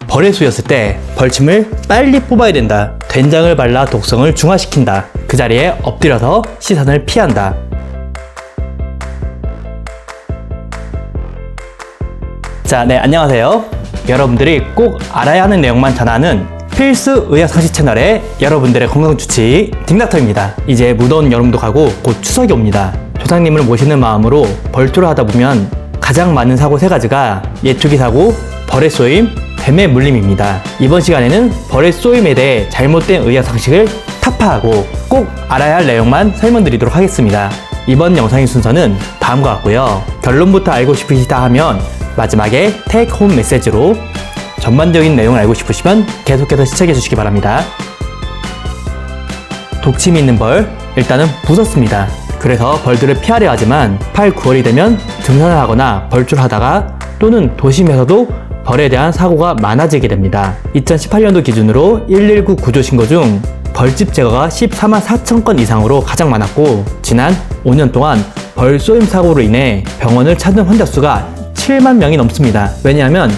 벌에 쏘였을 때 벌침을 빨리 뽑아야 된다. 된장을 발라 독성을 중화시킨다. 그 자리에 엎드려서 시선을 피한다. 자, 네, 안녕하세요. 여러분들이 꼭 알아야 하는 내용만 전하는 필수 의학상식 채널의 여러분들의 건강주치 딩닥터입니다. 이제 무더운 여름도 가고 곧 추석이 옵니다. 조상님을 모시는 마음으로 벌초를 하다 보면 가장 많은 사고 세 가지가 예초기 사고, 벌에 쏘임, 뱀에 물림입니다. 이번 시간에는 벌에 쏘임에 대해 잘못된 의학상식을 타파하고 꼭 알아야 할 내용만 설명드리도록 하겠습니다. 이번 영상의 순서는 다음과 같고요. 결론부터 알고 싶으시다 하면 마지막에 테이크 홈 메시지로 전반적인 내용을 알고 싶으시면 계속해서 시청해 주시기 바랍니다. 독침이 있는 벌, 일단은 무섭습니다. 그래서 벌들을 피하려 하지만 8, 9월이 되면 등산을 하거나 벌초를 하다가 또는 도심에서도 벌에 대한 사고가 많아지게 됩니다. 2018년도 기준으로 119 구조 신고 중 벌집 제거가 14만 4천 건 이상으로 가장 많았고, 지난 5년 동안 벌 쏘임 사고로 인해 병원을 찾은 환자 수가 7만 명이 넘습니다. 왜냐하면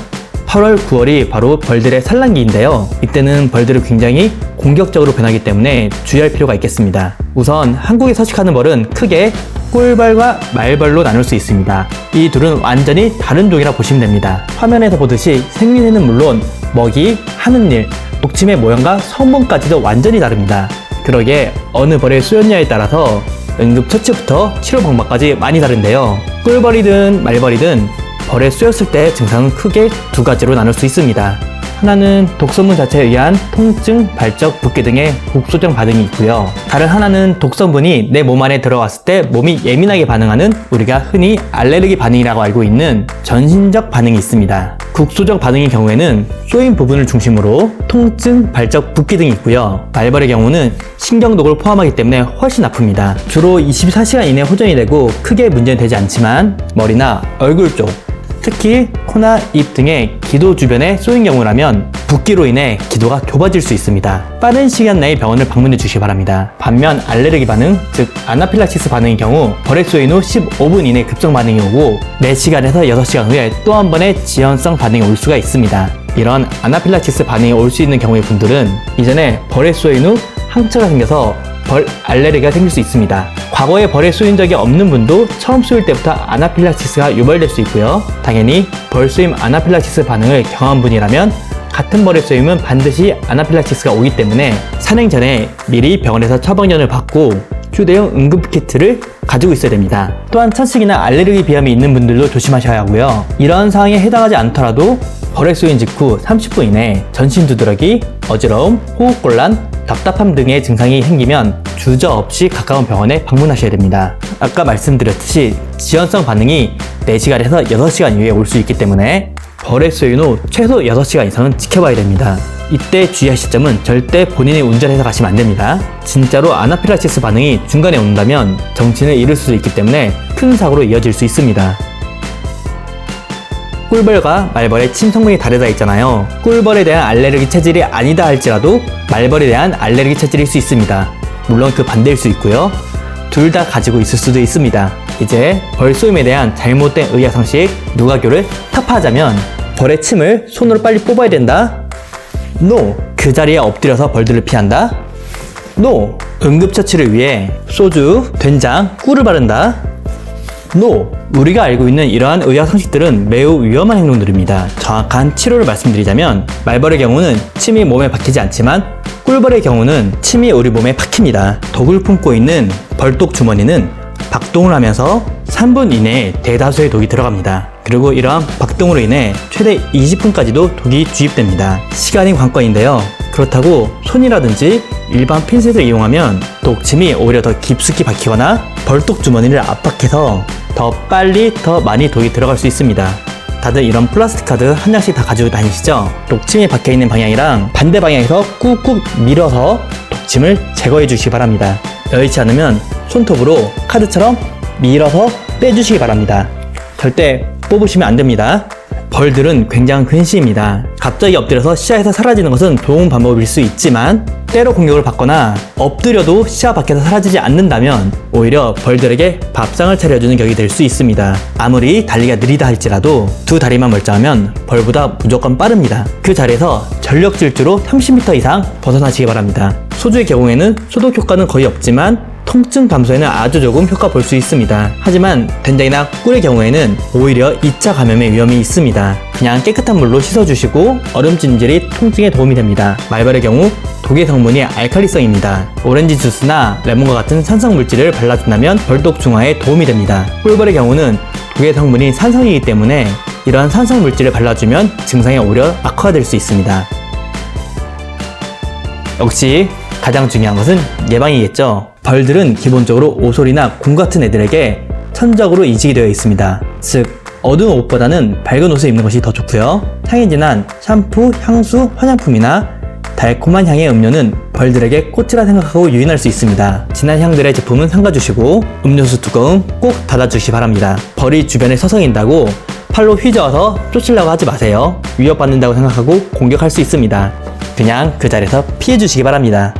8월, 9월이 바로 벌들의 산란기인데요. 이때는 벌들이 굉장히 공격적으로 변하기 때문에 주의할 필요가 있겠습니다. 우선 한국에 서식하는 벌은 크게 꿀벌과 말벌로 나눌 수 있습니다. 이 둘은 완전히 다른 종이라 보시면 됩니다. 화면에서 보듯이 생리새는 물론 먹이, 하는 일, 독침의 모양과 성분까지도 완전히 다릅니다. 그러기에 어느 벌에 쏘였냐에 따라서 응급처치부터 치료 방법까지 많이 다른데요. 꿀벌이든 말벌이든 벌에 쏘였을 때 증상은 크게 두 가지로 나눌 수 있습니다. 하나는 독성분 자체에 의한 통증, 발적, 붓기 등의 국소적 반응이 있고요. 다른 하나는 독성분이 내 몸 안에 들어왔을 때 몸이 예민하게 반응하는 우리가 흔히 알레르기 반응이라고 알고 있는 전신적 반응이 있습니다. 국소적 반응의 경우에는 쏘인 부분을 중심으로 통증, 발적, 붓기 등이 있고요. 말벌의 경우는 신경독을 포함하기 때문에 훨씬 아픕니다. 주로 24시간 이내 호전이 되고 크게 문제는 되지 않지만 머리나 얼굴 쪽, 특히 코나 입 등의 기도 주변에 쏘인 경우라면 붓기로 인해 기도가 좁아질 수 있습니다. 빠른 시간 내에 병원을 방문해 주시기 바랍니다. 반면 알레르기 반응, 즉 아나필락시스 반응의 경우 벌에 쏘인 후 15분 이내 급성 반응이 오고 4시간에서 6시간 후에 또 한 번의 지연성 반응이 올 수가 있습니다. 이런 아나필락시스 반응이 올 수 있는 경우의 분들은 이전에 벌에 쏘인 후 항체가 생겨서 벌 알레르기가 생길 수 있습니다. 과거에 벌에 쏘인 적이 없는 분도 처음 쏘일 때부터 아나필락시스가 유발될 수 있고요. 당연히 벌 쏘임 아나필락시스 반응을 경험한 분이라면 같은 벌에 쏘임은 반드시 아나필락시스가 오기 때문에 산행 전에 미리 병원에서 처방전을 받고 휴대용 응급키트를 가지고 있어야 됩니다. 또한 천식이나 알레르기 비염이 있는 분들도 조심하셔야 하고요. 이런 상황에 해당하지 않더라도 벌에 쏘인 직후 30분 이내 전신 두드러기, 어지러움, 호흡곤란, 답답함 등의 증상이 생기면 주저없이 가까운 병원에 방문하셔야 됩니다. 아까 말씀드렸듯이 지연성 반응이 4시간에서 6시간 이후에 올 수 있기 때문에 벌에 쏘인 후 최소 6시간 이상은 지켜봐야 됩니다. 이때 주의하실 점은 절대 본인이 운전해서 가시면 안 됩니다. 진짜로 아나필락시스 반응이 중간에 온다면 정신을 잃을 수도 있기 때문에 큰 사고로 이어질 수 있습니다. 꿀벌과 말벌의 침 성분이 다르다 했잖아요. 꿀벌에 대한 알레르기 체질이 아니다 할지라도 말벌에 대한 알레르기 체질일 수 있습니다. 물론 그 반대일 수 있고요. 둘 다 가지고 있을 수도 있습니다. 이제 벌 쏘임에 대한 잘못된 의학상식 누가교를 타파하자면 벌의 침을 손으로 빨리 뽑아야 된다? NO! 그 자리에 엎드려서 벌들을 피한다? NO! 응급처치를 위해 소주, 된장, 꿀을 바른다? NO! 우리가 알고 있는 이러한 의학 상식들은 매우 위험한 행동들입니다. 정확한 치료를 말씀드리자면 말벌의 경우는 침이 몸에 박히지 않지만 꿀벌의 경우는 침이 우리 몸에 박힙니다. 독을 품고 있는 벌독 주머니는 박동을 하면서 3분 이내에 대다수의 독이 들어갑니다. 그리고 이러한 박동으로 인해 최대 20분까지도 독이 주입됩니다. 시간이 관건인데요. 그렇다고 손이라든지 일반 핀셋을 이용하면 독침이 오히려 더 깊숙이 박히거나 벌독 주머니를 압박해서 더 빨리 더 많이 독이 들어갈 수 있습니다. 다들 이런 플라스틱 카드 한 장씩 다 가지고 다니시죠? 독침이 박혀있는 방향이랑 반대 방향에서 꾹꾹 밀어서 독침을 제거해 주시기 바랍니다. 여의치 않으면 손톱으로 카드처럼 밀어서 빼주시기 바랍니다. 절대 뽑으시면 안 됩니다. 벌들은 굉장한 근시입니다. 갑자기 엎드려서 시야에서 사라지는 것은 좋은 방법일 수 있지만 때로 공격을 받거나 엎드려도 시야 밖에서 사라지지 않는다면 오히려 벌들에게 밥상을 차려주는 격이 될 수 있습니다. 아무리 달리기가 느리다 할지라도 두 다리만 멀쩡하면 벌보다 무조건 빠릅니다. 그 자리에서 전력 질주로 30m 이상 벗어나시기 바랍니다. 소주의 경우에는 소독 효과는 거의 없지만 통증 감소에는 아주 조금 효과 볼 수 있습니다. 하지만 된장이나 꿀의 경우에는 오히려 2차 감염의 위험이 있습니다. 그냥 깨끗한 물로 씻어주시고 얼음 찜질이 통증에 도움이 됩니다. 말벌의 경우 독의 성분이 알칼리성입니다. 오렌지 주스나 레몬과 같은 산성 물질을 발라준다면 벌독 중화에 도움이 됩니다. 꿀벌의 경우는 독의 성분이 산성이기 때문에 이러한 산성 물질을 발라주면 증상이 오히려 악화될 수 있습니다. 역시 가장 중요한 것은 예방이겠죠. 벌들은 기본적으로 오솔이나 곰 같은 애들에게 천적으로 인식이 되어 있습니다. 즉 어두운 옷보다는 밝은 옷을 입는 것이 더 좋고요. 향이 진한 샴푸, 향수, 화장품이나 달콤한 향의 음료는 벌들에게 꽃이라 생각하고 유인할 수 있습니다. 진한 향들의 제품은 삼가주시고 음료수 뚜껑은 꼭 닫아주시기 바랍니다. 벌이 주변에 서성인다고 팔로 휘저어서 쫓으려고 하지 마세요. 위협받는다고 생각하고 공격할 수 있습니다. 그냥 그 자리에서 피해주시기 바랍니다.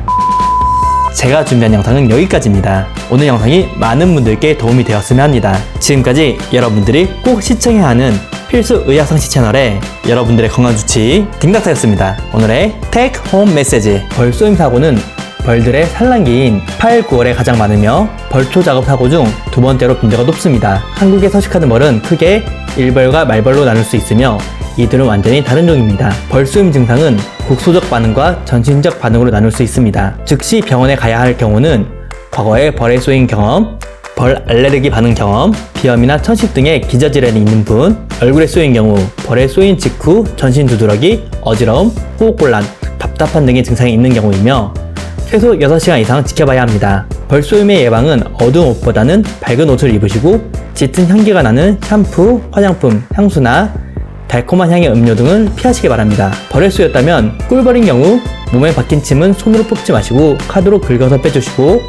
제가 준비한 영상은 여기까지입니다. 오늘 영상이 많은 분들께 도움이 되었으면 합니다. 지금까지 여러분들이 꼭 시청해야 하는 필수 의학상식 채널에 여러분들의 건강주치 딩닥터였습니다. 오늘의 Take Home Message. 벌쏘임 사고는 벌들의 산란기인 8, 9월에 가장 많으며 벌초 작업 사고 중 두 번째로 빈도가 높습니다. 한국에 서식하는 벌은 크게 일벌과 말벌로 나눌 수 있으며 이들은 완전히 다른 종입니다. 벌쏘임 증상은 국소적 반응과 전신적 반응으로 나눌 수 있습니다. 즉시 병원에 가야 할 경우는 과거에 벌에 쏘인 경험, 벌 알레르기 반응 경험, 비염이나 천식 등의 기저질환이 있는 분, 얼굴에 쏘인 경우 벌에 쏘인 직후 전신 두드러기, 어지러움, 호흡곤란, 답답한 등의 증상이 있는 경우이며 최소 6시간 이상 지켜봐야 합니다. 벌쏘임의 예방은 어두운 옷보다는 밝은 옷을 입으시고 짙은 향기가 나는 샴푸, 화장품, 향수나 달콤한 향의 음료 등을 피하시기 바랍니다. 벌에 쏘였다면 꿀벌인 경우 몸에 박힌 침은 손으로 뽑지 마시고 카드로 긁어서 빼주시고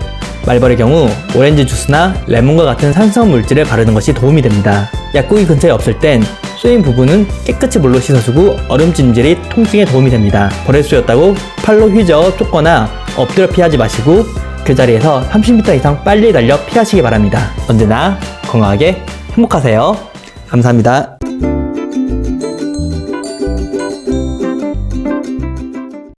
말벌의 경우 오렌지 주스나 레몬과 같은 산성 물질을 바르는 것이 도움이 됩니다. 약국이 근처에 없을 땐 쏘인 부분은 깨끗이 물로 씻어주고 얼음 찜질이 통증에 도움이 됩니다. 벌에 쏘였다고 팔로 휘저어 쫓거나 엎드려 피하지 마시고 그 자리에서 30m 이상 빨리 달려 피하시기 바랍니다. 언제나 건강하게 행복하세요. 감사합니다.